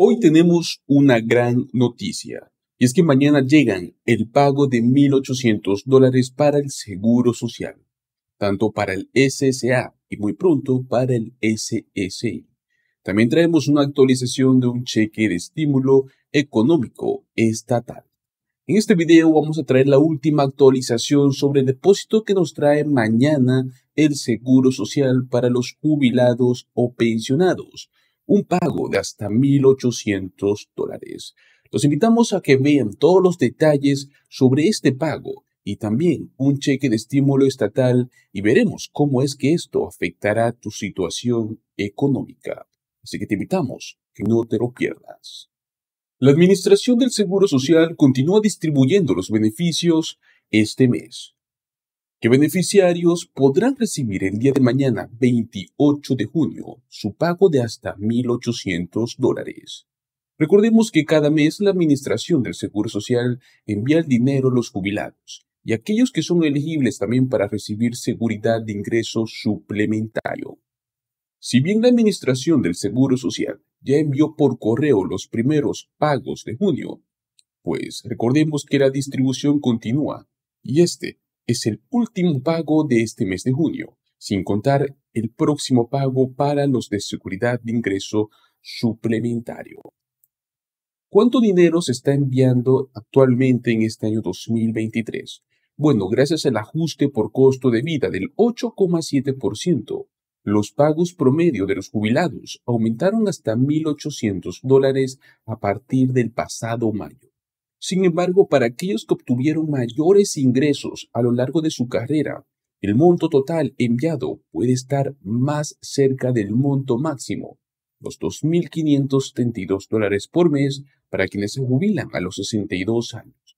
Hoy tenemos una gran noticia, y es que mañana llegan el pago de $1.800 para el Seguro Social, tanto para el SSA y muy pronto para el SSI. También traemos una actualización de un cheque de estímulo económico estatal. En este video vamos a traer la última actualización sobre el depósito que nos trae mañana el Seguro Social para los jubilados o pensionados, un pago de hasta $1.800. Los invitamos a que vean todos los detalles sobre este pago y también un cheque de estímulo estatal y veremos cómo es que esto afectará tu situación económica. Así que te invitamos que no te lo pierdas. La Administración del Seguro Social continúa distribuyendo los beneficios este mes. ¿Qué beneficiarios podrán recibir el día de mañana, 28 de junio, su pago de hasta $1.800? Recordemos que cada mes la Administración del Seguro Social envía el dinero a los jubilados y aquellos que son elegibles también para recibir seguridad de ingreso suplementario. Si bien la Administración del Seguro Social ya envió por correo los primeros pagos de junio, pues recordemos que la distribución continúa y este es el último pago de este mes de junio, sin contar el próximo pago para los de seguridad de ingreso suplementario. ¿Cuánto dinero se está enviando actualmente en este año 2023? Bueno, gracias al ajuste por costo de vida del 8,7%, los pagos promedio de los jubilados aumentaron hasta $1.800 a partir del pasado mayo. Sin embargo, para aquellos que obtuvieron mayores ingresos a lo largo de su carrera, el monto total enviado puede estar más cerca del monto máximo, los $2.572 por mes para quienes se jubilan a los 62 años,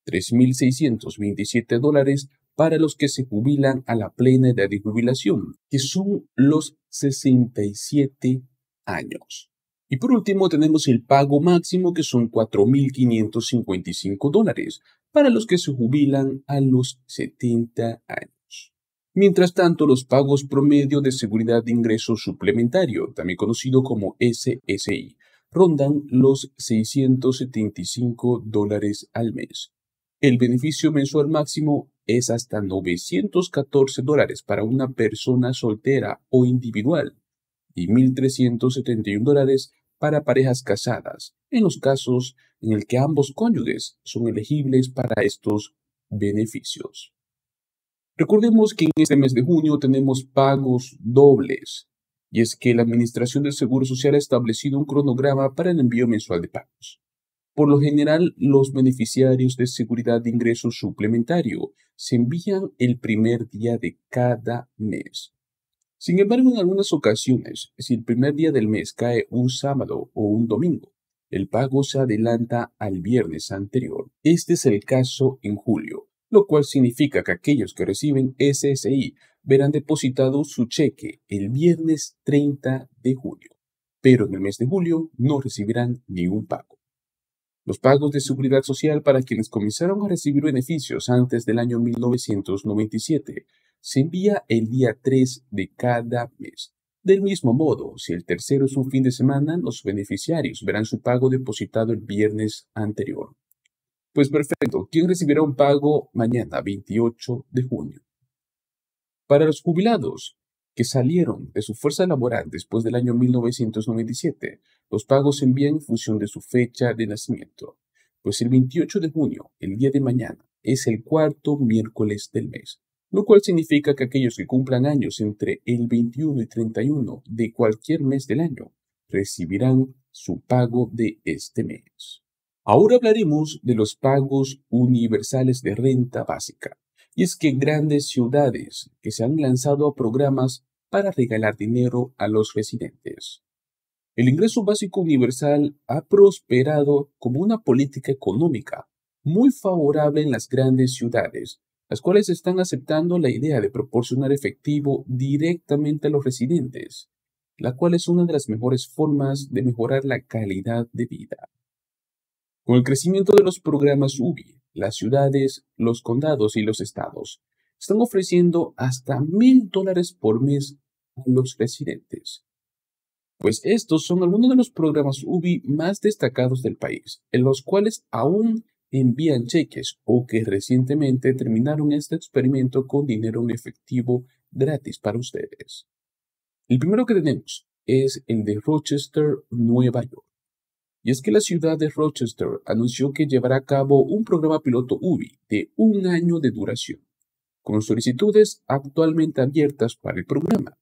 $3.627 para los que se jubilan a la plena edad de jubilación, que son los 67 años. Y por último tenemos el pago máximo, que son $4.555 para los que se jubilan a los 70 años. Mientras tanto, los pagos promedio de seguridad de ingreso suplementario, también conocido como SSI, rondan los $675 al mes. El beneficio mensual máximo es hasta $914 para una persona soltera o individual y $1.371 para parejas casadas, en los casos en el que ambos cónyuges son elegibles para estos beneficios. Recordemos que en este mes de junio tenemos pagos dobles, y es que la Administración del Seguro Social ha establecido un cronograma para el envío mensual de pagos. Por lo general, los beneficiarios de seguridad de ingreso suplementario se envían el primer día de cada mes. Sin embargo, en algunas ocasiones, si el primer día del mes cae un sábado o un domingo, el pago se adelanta al viernes anterior. Este es el caso en julio, lo cual significa que aquellos que reciben SSI verán depositado su cheque el viernes 30 de junio, pero en el mes de julio no recibirán ningún pago. Los pagos de seguridad social para quienes comenzaron a recibir beneficios antes del año 1997 se envía el día 3 de cada mes. Del mismo modo, si el tercero es un fin de semana, los beneficiarios verán su pago depositado el viernes anterior. Pues perfecto, ¿quién recibirá un pago mañana, 28 de junio? Para los jubilados que salieron de su fuerza laboral después del año 1997, los pagos se envían en función de su fecha de nacimiento, pues el 28 de junio, el día de mañana, es el cuarto miércoles del mes, lo cual significa que aquellos que cumplan años entre el 21 y 31 de cualquier mes del año recibirán su pago de este mes. Ahora hablaremos de los pagos universales de renta básica. Y es que grandes ciudades que se han lanzado a programas para regalar dinero a los residentes. El ingreso básico universal ha prosperado como una política económica muy favorable en las grandes ciudades, las cuales están aceptando la idea de proporcionar efectivo directamente a los residentes, la cual es una de las mejores formas de mejorar la calidad de vida. Con el crecimiento de los programas UBI, las ciudades, los condados y los estados están ofreciendo hasta $1.000 por mes a los residentes. Pues estos son algunos de los programas UBI más destacados del país, en los cuales aún envían cheques o que recientemente terminaron este experimento con dinero en efectivo gratis para ustedes. El primero que tenemos es el de Rochester, Nueva York. Y es que la ciudad de Rochester anunció que llevará a cabo un programa piloto UBI de un año de duración, con solicitudes actualmente abiertas para el programa.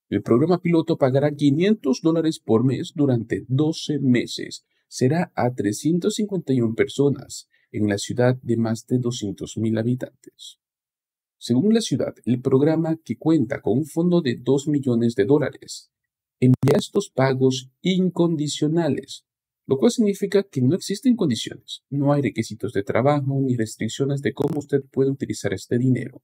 El programa piloto pagará $500 por mes durante 12 meses. Será a 351 personas en la ciudad de más de 200,000 habitantes. Según la ciudad, el programa, que cuenta con un fondo de $2 millones, envía estos pagos incondicionales, lo cual significa que no existen condiciones, no hay requisitos de trabajo ni restricciones de cómo usted puede utilizar este dinero.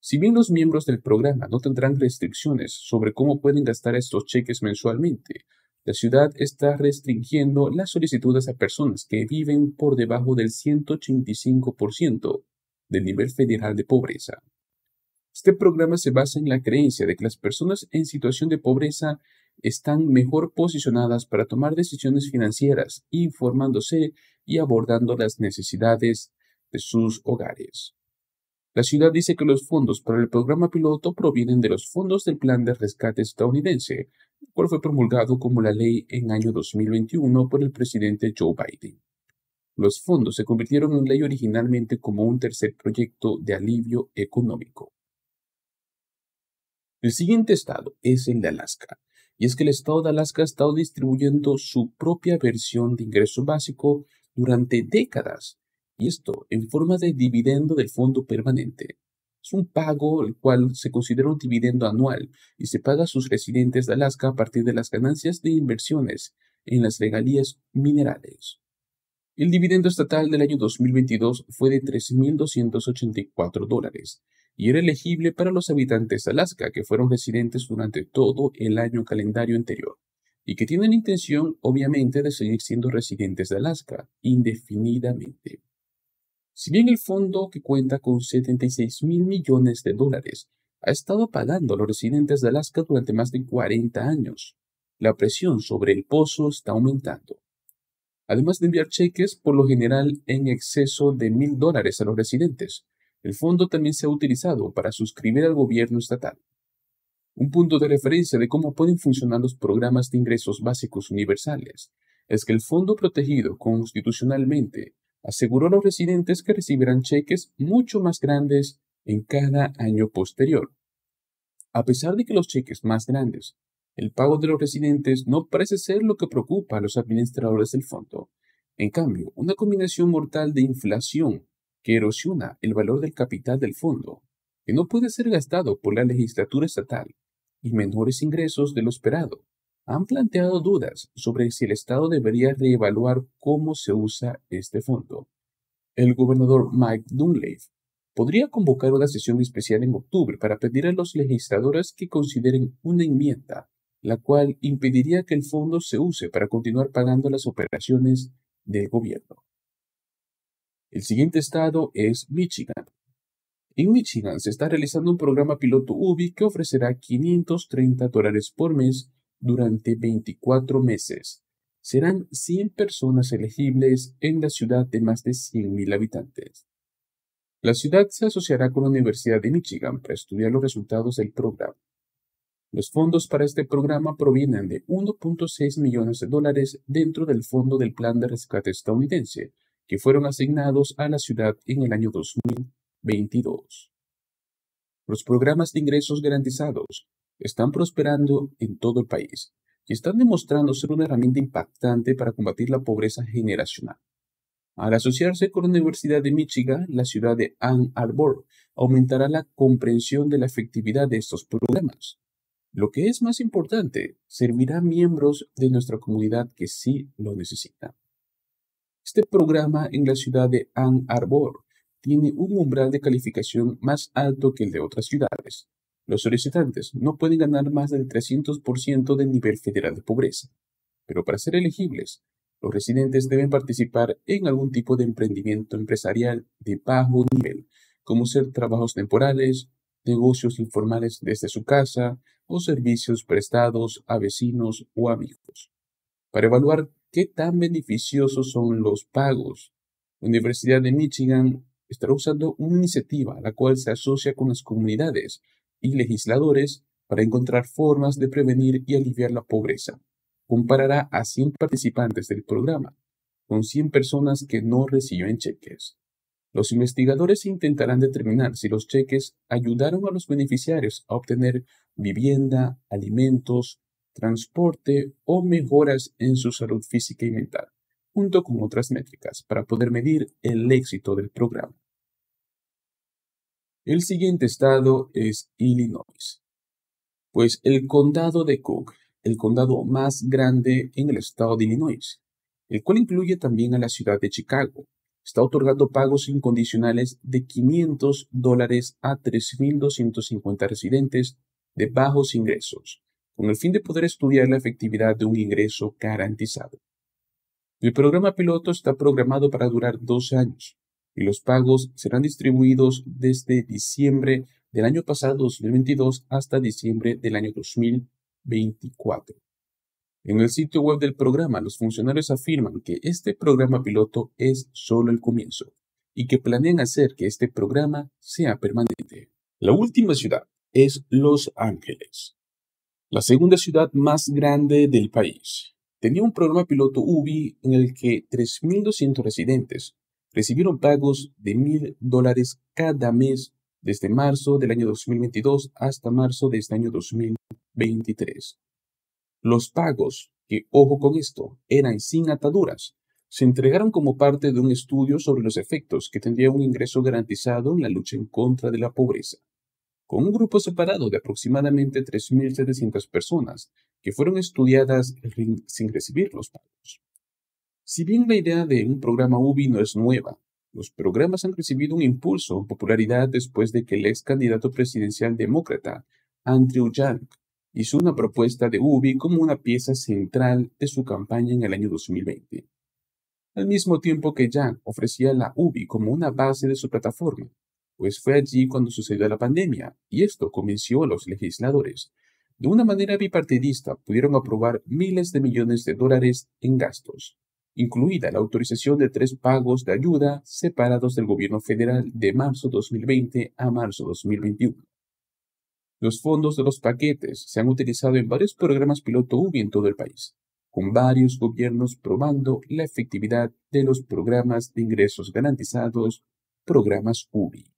Si bien los miembros del programa no tendrán restricciones sobre cómo pueden gastar estos cheques mensualmente, la ciudad está restringiendo las solicitudes a personas que viven por debajo del 185% del nivel federal de pobreza. Este programa se basa en la creencia de que las personas en situación de pobreza están mejor posicionadas para tomar decisiones financieras, informándose y abordando las necesidades de sus hogares. La ciudad dice que los fondos para el programa piloto provienen de los fondos del Plan de Rescate estadounidense, el cual fue promulgado como la ley en año 2021 por el presidente Joe Biden. Los fondos se convirtieron en ley originalmente como un tercer proyecto de alivio económico. El siguiente estado es el de Alaska, y es que el estado de Alaska ha estado distribuyendo su propia versión de ingreso básico durante décadas, y esto en forma de dividendo del fondo permanente. Es un pago el cual se considera un dividendo anual y se paga a sus residentes de Alaska a partir de las ganancias de inversiones en las regalías minerales. El dividendo estatal del año 2022 fue de $3,284 y era elegible para los habitantes de Alaska que fueron residentes durante todo el año calendario anterior y que tienen intención, obviamente, de seguir siendo residentes de Alaska indefinidamente. Si bien el fondo, que cuenta con $76,000 millones, ha estado pagando a los residentes de Alaska durante más de 40 años, la presión sobre el pozo está aumentando. Además de enviar cheques, por lo general en exceso de $1,000 a los residentes, el fondo también se ha utilizado para suscribir al gobierno estatal. Un punto de referencia de cómo pueden funcionar los programas de ingresos básicos universales es que el fondo protegido constitucionalmente aseguró a los residentes que recibirán cheques mucho más grandes en cada año posterior. A pesar de que los cheques más grandes, el pago de los residentes no parece ser lo que preocupa a los administradores del fondo. En cambio, una combinación mortal de inflación que erosiona el valor del capital del fondo, que no puede ser gastado por la legislatura estatal, y menores ingresos de lo esperado, han planteado dudas sobre si el Estado debería reevaluar cómo se usa este fondo. El gobernador Mike Dunleavy podría convocar una sesión especial en octubre para pedir a los legisladores que consideren una enmienda, la cual impediría que el fondo se use para continuar pagando las operaciones del gobierno. El siguiente estado es Michigan. En Michigan se está realizando un programa piloto UBI que ofrecerá $530 por mes durante 24 meses. Serán 100 personas elegibles en la ciudad de más de 100,000 habitantes. La ciudad se asociará con la Universidad de Michigan para estudiar los resultados del programa. Los fondos para este programa provienen de $1.6 millones dentro del fondo del Plan de Rescate estadounidense, que fueron asignados a la ciudad en el año 2022. Los programas de ingresos garantizados están prosperando en todo el país y están demostrando ser una herramienta impactante para combatir la pobreza generacional. Al asociarse con la Universidad de Michigan, la ciudad de Ann Arbor aumentará la comprensión de la efectividad de estos programas. Lo que es más importante, servirá a miembros de nuestra comunidad que sí lo necesitan. Este programa en la ciudad de Ann Arbor tiene un umbral de calificación más alto que el de otras ciudades. Los solicitantes no pueden ganar más del 300% del nivel federal de pobreza, pero para ser elegibles, los residentes deben participar en algún tipo de emprendimiento empresarial de bajo nivel, como ser trabajos temporales, negocios informales desde su casa o servicios prestados a vecinos o amigos. Para evaluar qué tan beneficiosos son los pagos, la Universidad de Michigan estará usando una iniciativa la cual se asocia con las comunidades y legisladores para encontrar formas de prevenir y aliviar la pobreza. Comparará a 100 participantes del programa con 100 personas que no reciben cheques. Los investigadores intentarán determinar si los cheques ayudaron a los beneficiarios a obtener vivienda, alimentos, transporte o mejoras en su salud física y mental, junto con otras métricas para poder medir el éxito del programa. El siguiente estado es Illinois, pues el condado de Cook, el condado más grande en el estado de Illinois, el cual incluye también a la ciudad de Chicago, está otorgando pagos incondicionales de $500 a 3.250 residentes de bajos ingresos, con el fin de poder estudiar la efectividad de un ingreso garantizado. El programa piloto está programado para durar 2 años y los pagos serán distribuidos desde diciembre del año pasado 2022 hasta diciembre del año 2024. En el sitio web del programa, los funcionarios afirman que este programa piloto es solo el comienzo y que planean hacer que este programa sea permanente. La última ciudad es Los Ángeles, la segunda ciudad más grande del país. Tenía un programa piloto UBI en el que 3.200 residentes recibieron pagos de $1.000 cada mes desde marzo del año 2022 hasta marzo de este año 2023. Los pagos, que ojo con esto, eran sin ataduras, se entregaron como parte de un estudio sobre los efectos que tendría un ingreso garantizado en la lucha en contra de la pobreza, con un grupo separado de aproximadamente 3.700 personas que fueron estudiadas sin recibir los pagos. Si bien la idea de un programa UBI no es nueva, los programas han recibido un impulso en popularidad después de que el ex candidato presidencial demócrata, Andrew Yang, hizo una propuesta de UBI como una pieza central de su campaña en el año 2020. Al mismo tiempo que Yang ofrecía la UBI como una base de su plataforma, pues fue allí cuando sucedió la pandemia, y esto convenció a los legisladores. De una manera bipartidista pudieron aprobar miles de millones de dólares en gastos, incluida la autorización de 3 pagos de ayuda separados del gobierno federal de marzo 2020 a marzo 2021. Los fondos de los paquetes se han utilizado en varios programas piloto UBI en todo el país, con varios gobiernos probando la efectividad de los programas de ingresos garantizados, programas UBI.